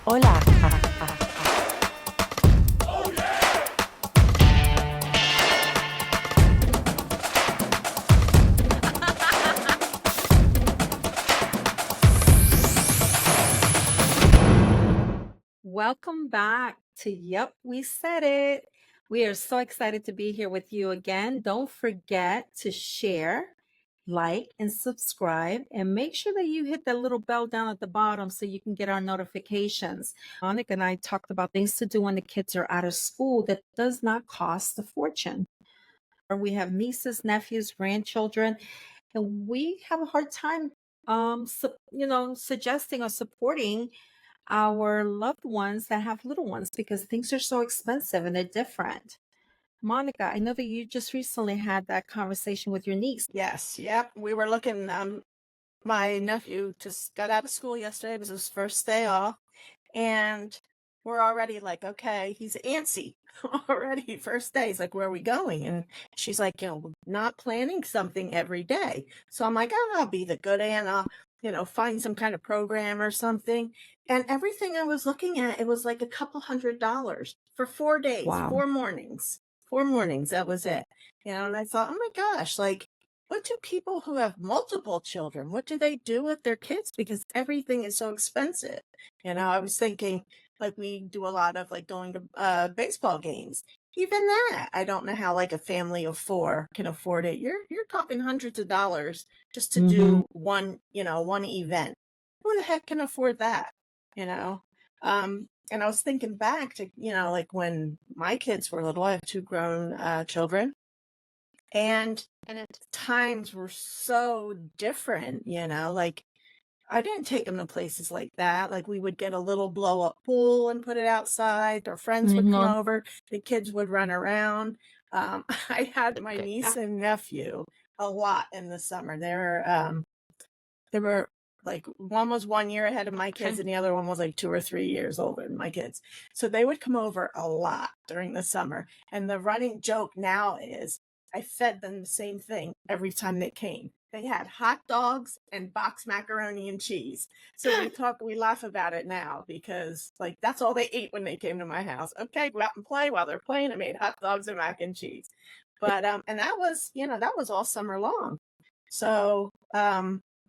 Hola. Welcome back to Yep, We Said It. We are so excited to be here with you again. Don't forget to share, like, and subscribe, and make sure that you hit that little bell down at the bottom so you can get our notifications. Monica and I talked about things to do when the kids are out of school that does not cost a fortune. Or we have nieces, nephews, grandchildren, and we have a hard time suggesting or supporting our loved ones that have little ones because things are so expensive and they're different. Monica, I know that you just recently had that conversation with your niece. Yes, yep. We were looking, my nephew just got out of school yesterday. It was his first day off. And we're already like, okay, he's antsy already. First day. He's like, where are we going? And she's like, we're not planning something every day. So I'm like, oh, I'll be the good aunt. I'll, find some kind of program or something. And everything I was looking at, it was like a couple $100 for 4 days, Wow. 4 mornings. 4 mornings, that was it. And I thought, oh my gosh, like, what do people who have multiple children, what do they do with their kids? Because everything is so expensive. I was thinking, like, we do a lot of like going to baseball games. Even that, I don't know how like a family of four can afford it. You're talking hundreds of dollars just to Mm-hmm. do one event. Who the heck can afford that? You know? And I was thinking back to, like when my kids were little, I have two grown children. And times were so different, like I didn't take them to places like that. Like we would get a little blow up pool and put it outside. Our friends would come Mm-hmm. over. The kids would run around. I had my Okay. niece and nephew a lot in the summer. They were like one was 1 year ahead of my kids, Okay. and the other one was like 2 or 3 years older than my kids. So they would come over a lot during the summer. And the running joke now is I fed them the same thing every time they came. They had hot dogs and boxed macaroni and cheese. So we laugh about it now because like that's all they ate when they came to my house. Okay, go out and play. While they're playing, I made hot dogs and mac and cheese. But and that was, that was all summer long. So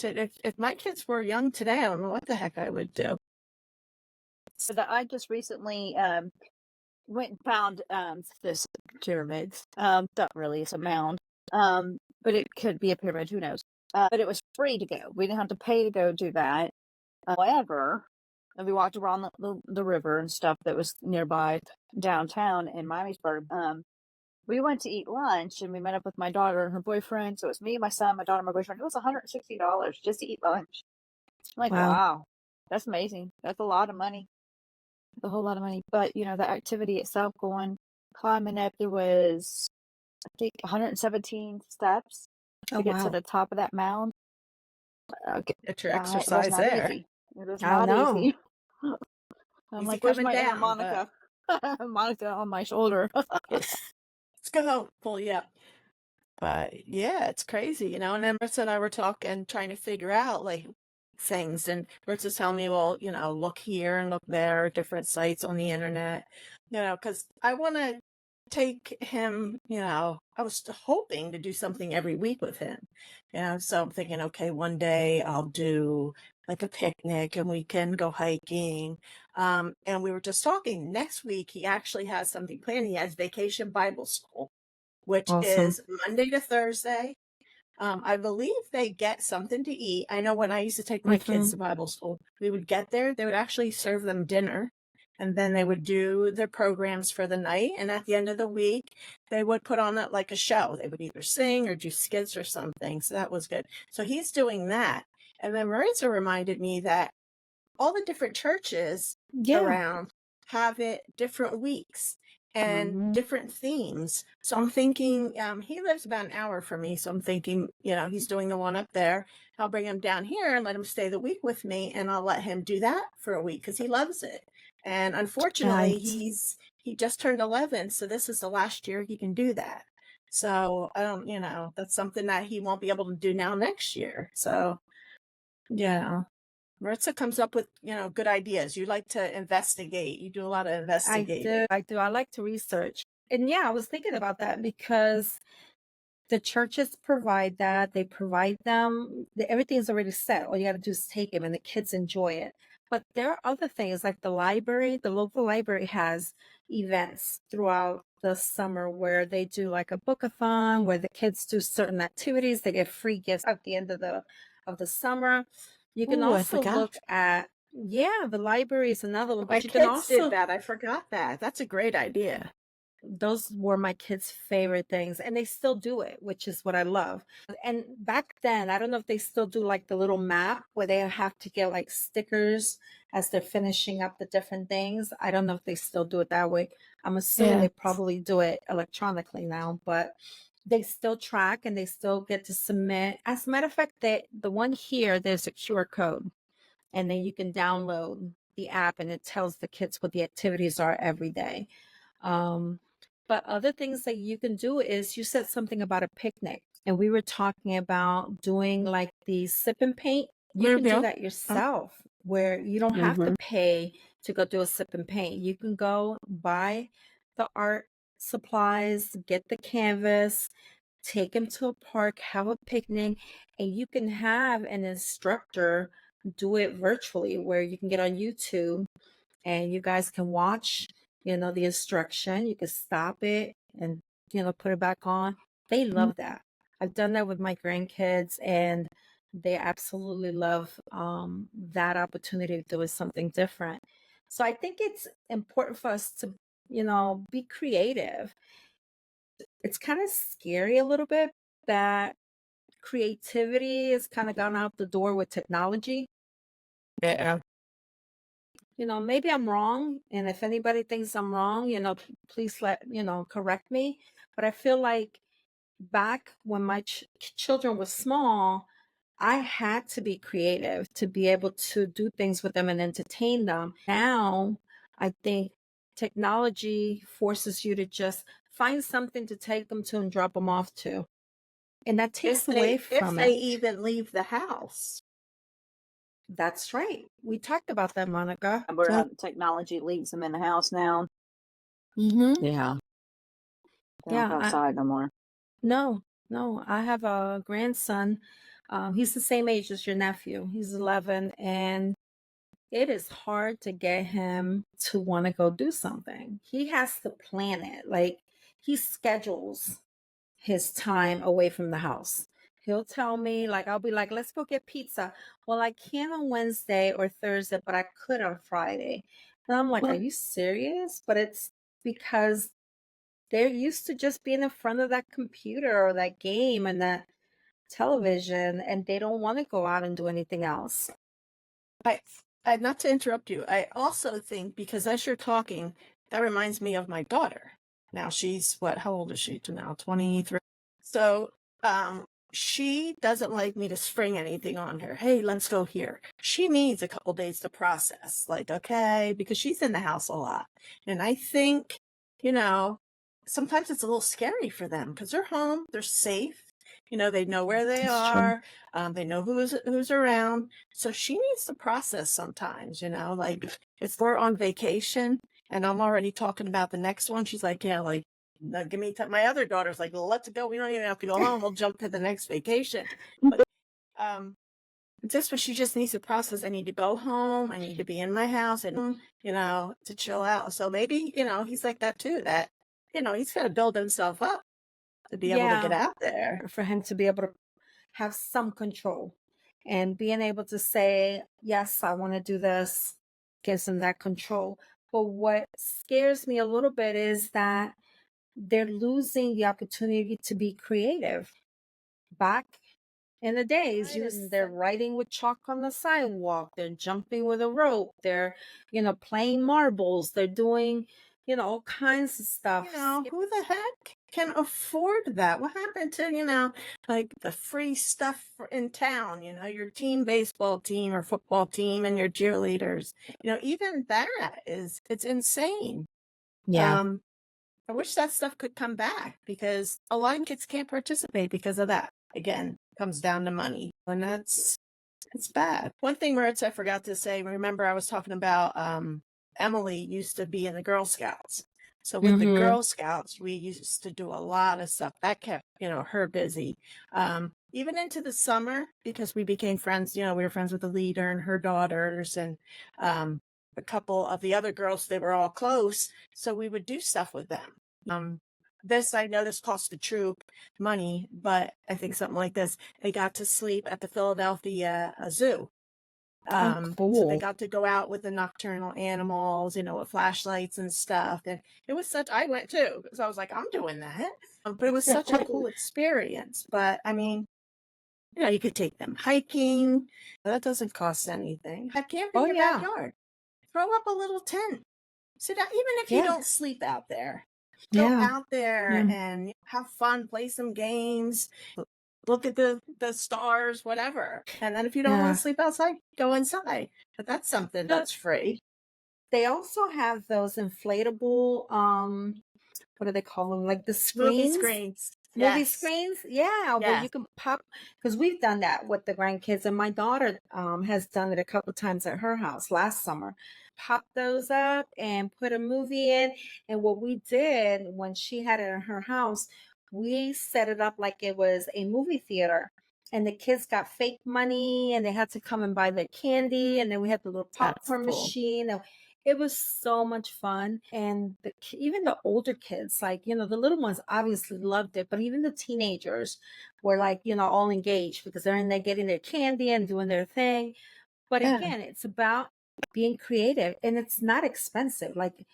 if my kids were young today, I don't know what the heck I would do. So that I just recently went and found this pyramids. Not really, it's a mound. But it could be a pyramid, who knows? But it was free to go. We didn't have to pay to go do that. However, and we walked around the river and stuff that was nearby downtown in Miamisburg. We went to eat lunch and we met up with my daughter and her boyfriend. So it was me, my son, my daughter, my boyfriend. It was $160 just to eat lunch. I'm like, Wow. wow, that's amazing. That's a lot of money. A whole lot of money. But the activity itself, going climbing up, there was I think 117 steps Oh, to get to wow. the top of that mound. Get your It was exercise not there. easy. It was I not know. easy. I'm Easy like, where's coming my Aunt down, but Monica? Monica on my shoulder. let's go pull you up. But yeah, it's crazy, And then Marissa and I were talking, trying to figure out like things, and Marissa's telling me, well, look here and look there, different sites on the internet, because I want to take him, I was hoping to do something every week with him, so I'm thinking, okay, one day I'll do like a picnic and we can go hiking. And we were just talking next week, he actually has something planned. He has Vacation Bible School, which Awesome. is Monday to Thursday. I believe they get something to eat. I know when I used to take my kids Mm-hmm. to Bible school, we would get there, they would actually serve them dinner, and then they would do their programs for the night. And at the end of the week, they would put on like a show. They would either sing or do skits or something. So that was good. So he's doing that. And then Marisa reminded me that all the different churches Yeah. around have it different weeks and Mm-hmm. different themes. So I'm thinking, he lives about an hour from me. So I'm thinking, he's doing the one up there. I'll bring him down here and let him stay the week with me, and I'll let him do that for a week because he loves it. And unfortunately, Nice. he just turned 11, so this is the last year he can do that. So that's something that he won't be able to do now next year. So yeah. Maritza comes up with, good ideas. You like to investigate. You do a lot of I investigating. do. I like to research. And yeah, I was thinking about that because the churches provide that. They provide them. Everything's already set. All you got to do is take them, and the kids enjoy it. But there are other things like the library. The local library has events throughout the summer where they do like a bookathon, where the kids do certain activities. They get free gifts at the end of the summer. You can Ooh, I also forgot. look at the library is another one, My but you can kids did also that. I forgot that. That's a great idea. those were my kids' favorite things, and they still do it, which is what I love. And back then, I don't know if they still do like the little map where they have to get like stickers as they're finishing up the different things. I don't know if they still do it that way. I'm assuming Yeah. they probably do it electronically now, but they still track and they still get to submit. As a matter of fact, the one here, there's a QR code, and then you can download the app and it tells the kids what the activities are every day. Um, but other things that you can do is you said something about a picnic, and we were talking about doing like the sip and paint. You There we can do go. that yourself where you don't have to Mm-hmm. pay to go do a sip and paint. You can go buy the art supplies, get the canvas, take them to a park, have a picnic, and you can have an instructor do it virtually where you can get on YouTube and you guys can watch, the instruction. You can stop it and, put it back on. They love that. I've done that with my grandkids and they absolutely love that opportunity to do something different. So I think it's important for us to, be creative. It's kind of scary a little bit that creativity has kind of gone out the door with technology. Yeah. Maybe I'm wrong. And if anybody thinks I'm wrong, please correct me. But I feel like back when my children were small, I had to be creative to be able to do things with them and entertain them. Now, I think technology forces you to just find something to take them to and drop them off to. And that takes away If from they it. even leave the house. That's right. We talked about that, Monica. Where So, technology leaves them in the house now. mm-hmm. Yeah. They don't go Yeah, outside no more. no, no. I have a grandson. He's the same age as your nephew. He's 11, and it is hard to get him to want to go do something. He has to plan it. Like he schedules his time away from the house. He'll tell me, like, I'll be like, let's go get pizza. Well, I can't on Wednesday or Thursday, but I could on Friday. And I'm like, are Well, you serious? But it's because they're used to just being in front of that computer or that game and that television, and they don't want to go out and do anything else. I, I not to interrupt you. I also think because as you're talking, that reminds me of my daughter. Now she's what? How old is she now? 23. So, she doesn't like me to spring anything on her. Hey, let's go here. She needs a couple days to process. Like, okay, because she's in the house a lot, and I think, you know, sometimes it's a little scary for them because they're home, they're safe. They know where they It's true. are. They know who's around. So she needs to process sometimes, like if we're on vacation and I'm already talking about the next one, she's like, yeah, like, no, give me time. My other daughter's like, well, let's go. We don't even have to go home. We'll jump to the next vacation. But um, just what she just needs to process. I need to go home. I need to be in my house and, to chill out. So maybe, he's like that too, that, he's got to build himself up to be able to get Yeah, out there. for him to be able to have some control and being able to say, yes, I want to do this gives him that control. But what scares me a little bit is that they're losing the opportunity to be creative. Back in the days, Right. And they're writing with chalk on the sidewalk, they're jumping with a rope, they're, playing marbles, they're doing, all kinds of stuff. who the heck can afford that? What happened to, like the free stuff in town, your team baseball team or football team and your cheerleaders, even that it's insane. Yeah. I wish that stuff could come back because a lot of kids can't participate because of that. Again, comes down to money. And that's It's bad. One thing, Maritza, I forgot to say, remember I was talking about Emily used to be in the Girl Scouts. So with the Mm-hmm. Girl Scouts, we used to do a lot of stuff that kept, her busy. Even into the summer, because we became friends, we were friends with the leader and her daughters and a couple of the other girls, they were all close. So we would do stuff with them. This, I know this cost the troop money, but I think something like this, they got to sleep at the Philadelphia Zoo. Oh, So they cool. got to go out with the nocturnal animals, with flashlights and stuff. And it was I went too, because I was like, I'm doing that. But it was such a cool experience. But I mean, you could take them hiking. That doesn't cost anything. Have camp in Oh, your yeah. backyard. Throw up a little tent. Sit out, even if you Yeah. don't sleep out there. Go Yeah. out there Yeah. and have fun, play some games, look at the stars, whatever. And then if you don't want Yeah. to sleep outside, go inside. But that's something No, that's free. they also have those inflatable, what do they call them? Like the Movie screens, screens. movie Yes. screens. Yeah, where Yes. you can pop, because we've done that with the grandkids, and my daughter has done it a couple times at her house last summer. Pop those up and put a movie in. And what we did when she had it in her house, we set it up like it was a movie theater. And the kids got fake money and they had to come and buy their candy. And then we had the little That's popcorn cool. machine. And it was so much fun. And even the older kids, like, the little ones obviously loved it, but even the teenagers were like, all engaged because they're in there getting their candy and doing their thing. But Yeah. again, it's about being creative and it's not expensive. Like,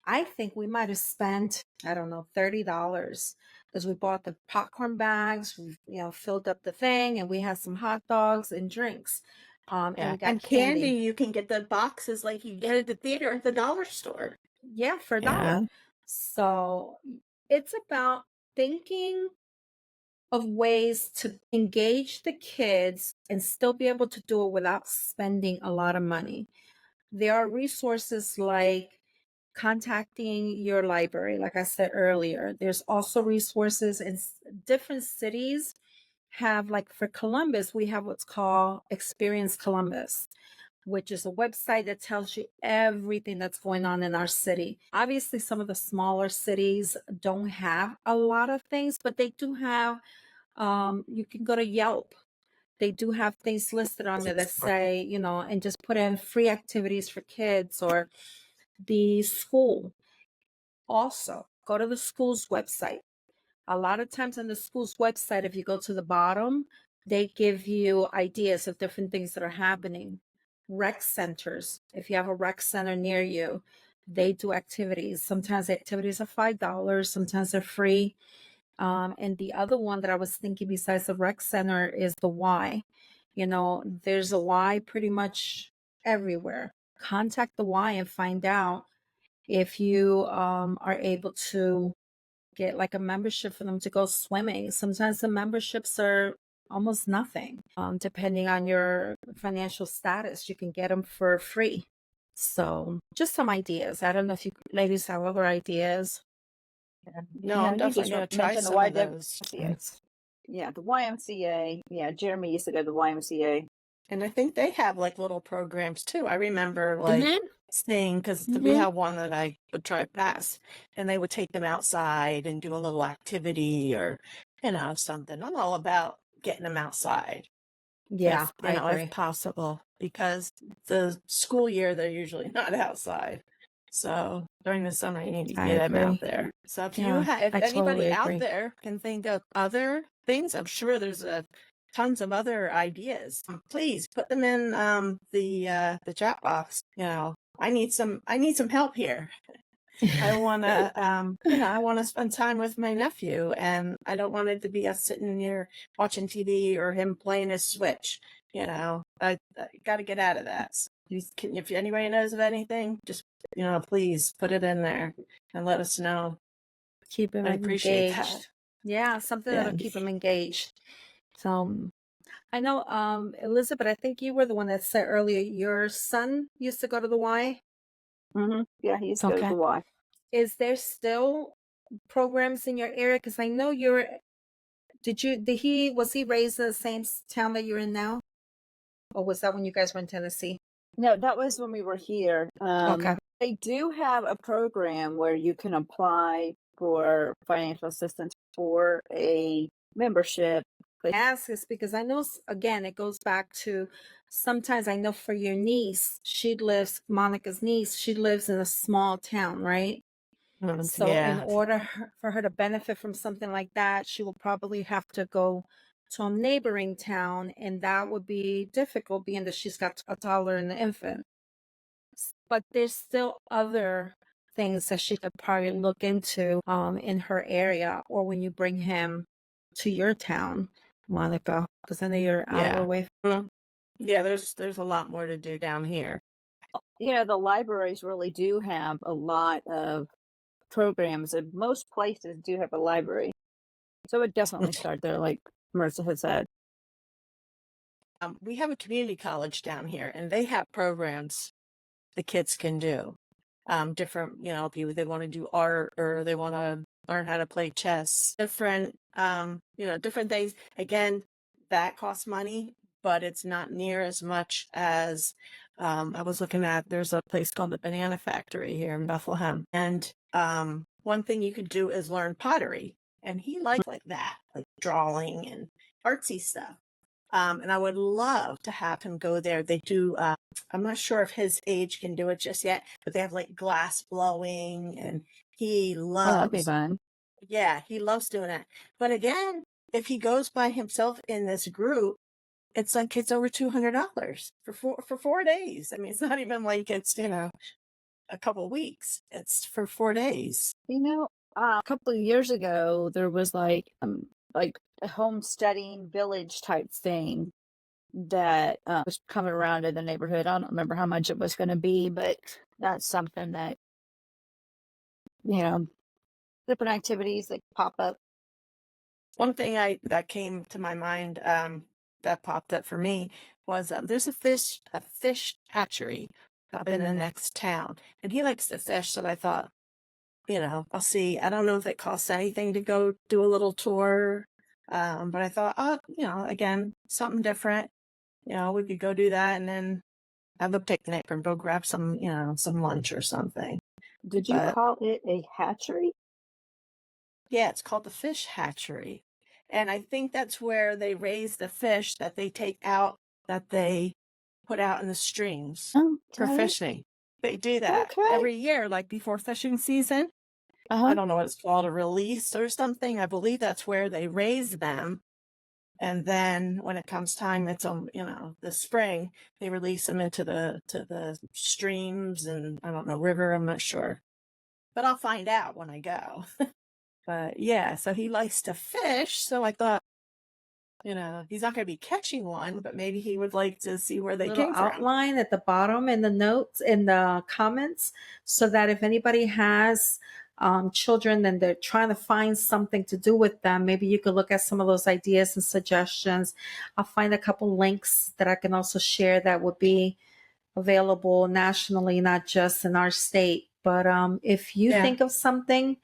I think we might have spent, I don't know, $30 because we bought the popcorn bags, we, filled up the thing, and we had some hot dogs and drinks. And Yeah. we got And candy, candy. you can get the boxes like you get at the theater at the dollar store. Yeah, for a Yeah. dollar. So it's about thinking of ways to engage the kids and still be able to do it without spending a lot of money. There are resources like contacting your library, like I said earlier. There's also resources in different cities have, like for Columbus, we have what's called Experience Columbus, which is a website that tells you everything that's going on in our city. Obviously, some of the smaller cities don't have a lot of things, but they do have, you can go to Yelp. They do have things listed on there that say, and just put in free activities for kids or the school. Also, go to the school's website. A lot of times on the school's website, if you go to the bottom, they give you ideas of different things that are happening. Rec centers, if you have a rec center near you, they do activities. Sometimes the activities are $5, sometimes they're free. And the other one that I was thinking besides the rec center is the Y. There's a Y pretty much everywhere. Contact the Y and find out if you are able to get like a membership for them to go swimming. Sometimes the memberships are almost nothing. Depending on your financial status, you can get them for free. So just some ideas. I don't know if you ladies have other ideas. No, I'm You definitely just going to try mentioned the some of those. YMCA. Yeah, the YMCA. Yeah, Jeremy used to go to the YMCA. And I think they have like little programs too. I remember like Mm-hmm. seeing, because we Mm-hmm. have one that I would drive past, and they would take them outside and do a little activity or, something. I'm all about getting them outside Yeah, if, I if agree. possible, because the school year, they're usually not outside. So during the summer, you need to I get them out agree. there. So Yeah, if I totally anybody out agree. there can think of other things, I'm sure there's tons of other ideas. Please put them in the chat box. I need some help here. I want to I want to spend time with my nephew, and I don't want it to be us sitting here watching TV or him playing his Switch. I got to get out of that. So if anybody knows of anything, just please put it in there and let us know. Keep them I appreciate that. engaged. Yeah, something Yeah. that'll keep them engaged. So I know, Elizabeth, I think you were the one that said earlier your son used to go to the Y. Yeah, he used to go to Okay. the Y. Is there still programs in your area? Because I know was he raised in the same town that you're in now? Or was that when you guys were in Tennessee? No, that was when we were here. Okay. They do have a program where you can apply for financial assistance for a membership. Ask this because I know, again, it goes back to sometimes I know for your niece, Monica's niece, she lives in a small town, right? So, in Yeah. order for her to benefit from something like that, she will probably have to go to a neighboring town, and that would be difficult being that she's got a toddler and an infant. But there's still other things that she could probably look into in her area, or when you bring him to your town, Monica, because I know you're an hour Yeah. away. Yeah, there's a lot more to do down here. The libraries really do have a lot of programs, and most places do have a library. So it definitely start there, like Marissa had said. We have a community college down here, and they have programs the kids can do. Different, if they want to do art or they want to learn how to play chess, different, different things. Again, that costs money, but it's not near as much as I was looking at. There's a place called the Banana Factory here in Bethlehem, and one thing you could do is learn pottery, and he likes like that, like drawing and artsy stuff. And I would love to have him go there. They do, I'm not sure if his age can do it just yet, but they have like glass blowing and he Oh, that'd be loves, fun. yeah, he loves doing that. But again, if he goes by himself in this group, it's over $200 for 4 days. I mean, it's not even like it's, a couple weeks. It's for 4 days. A couple of years ago, there was like a homesteading village type thing that was coming around in the neighborhood. I don't remember how much it was going to be, but that's something that, you know, different activities that pop up. One thing that came to my mind that popped up for me was there's a fish hatchery up in the next town, and he likes to fish. So I thought, I'll see. I don't know if it costs anything to go do a little tour, but I thought, oh, again, something different. We could go do that and then have a picnic or go grab some lunch or something. Did you But call it a hatchery? yeah, it's called the fish hatchery. And I think that's where they raise the fish that they take out, that they put out in the streams for Okay. fishing. They do that Okay. every year, like before fishing season. I don't know what it's called, a release or something. I believe that's where they raise them. And then when it comes time, it's the spring, they release them into the streams and I don't know, river, I'm not sure. But I'll find out when I go. But yeah, so he likes to fish. So I thought, he's not going to be catching one, but maybe he would like to see where they Little came from. outline at the bottom in the notes in the comments, so that if anybody has children and they're trying to find something to do with them, maybe you could look at some of those ideas and suggestions. I'll find a couple links that I can also share that would be available nationally, not just in our state. But if you Yeah. think of something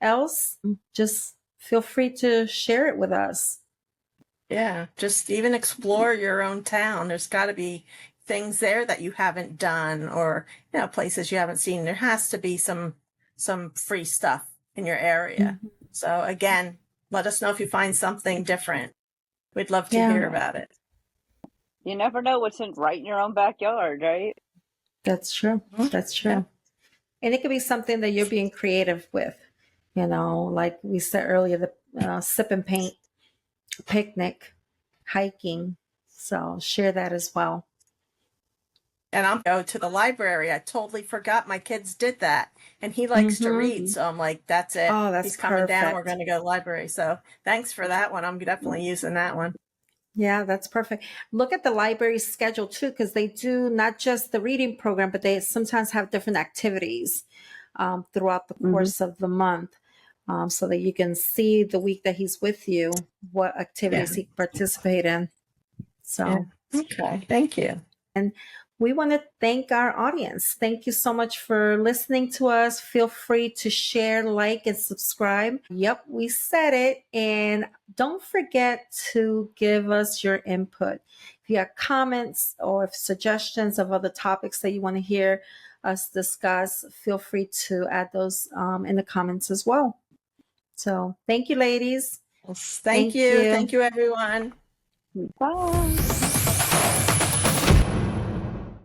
else, just feel free to share it with us. Yeah, just even explore your own town. There's got to be things there that you haven't done or, places you haven't seen. There has to be some free stuff in your area. Mhm. So again, let us know if you find something different. We'd love to Yeah. hear about it. You never know what's right in your own backyard, right? That's true. That's true. Yeah. And it could be something that you're being creative with, like we said earlier, the sip and paint, picnic, hiking. So share that as well. And I'm go to the library. I totally forgot my kids did that. And he likes to read. So I'm like, that's it. Oh, that's He's coming down. We're perfect. going to go to the library. So thanks for that one. I'm definitely using that one. Yeah, that's perfect. Look at the library schedule too, because they do not just the reading program, but they sometimes have different activities throughout the course of the month, so that you can see the week that he's with you, what activities he can participate in. So, Okay. Thank you. and we want to thank our audience. Thank you so much for listening to us. Feel free to share, like, and subscribe. Yep, we said it. And don't forget to give us your input. If you have comments or suggestions of other topics that you want to hear us discuss, feel free to add those in the comments as well. So thank you, ladies. Thank Thank you. you. Thank you, everyone. Bye.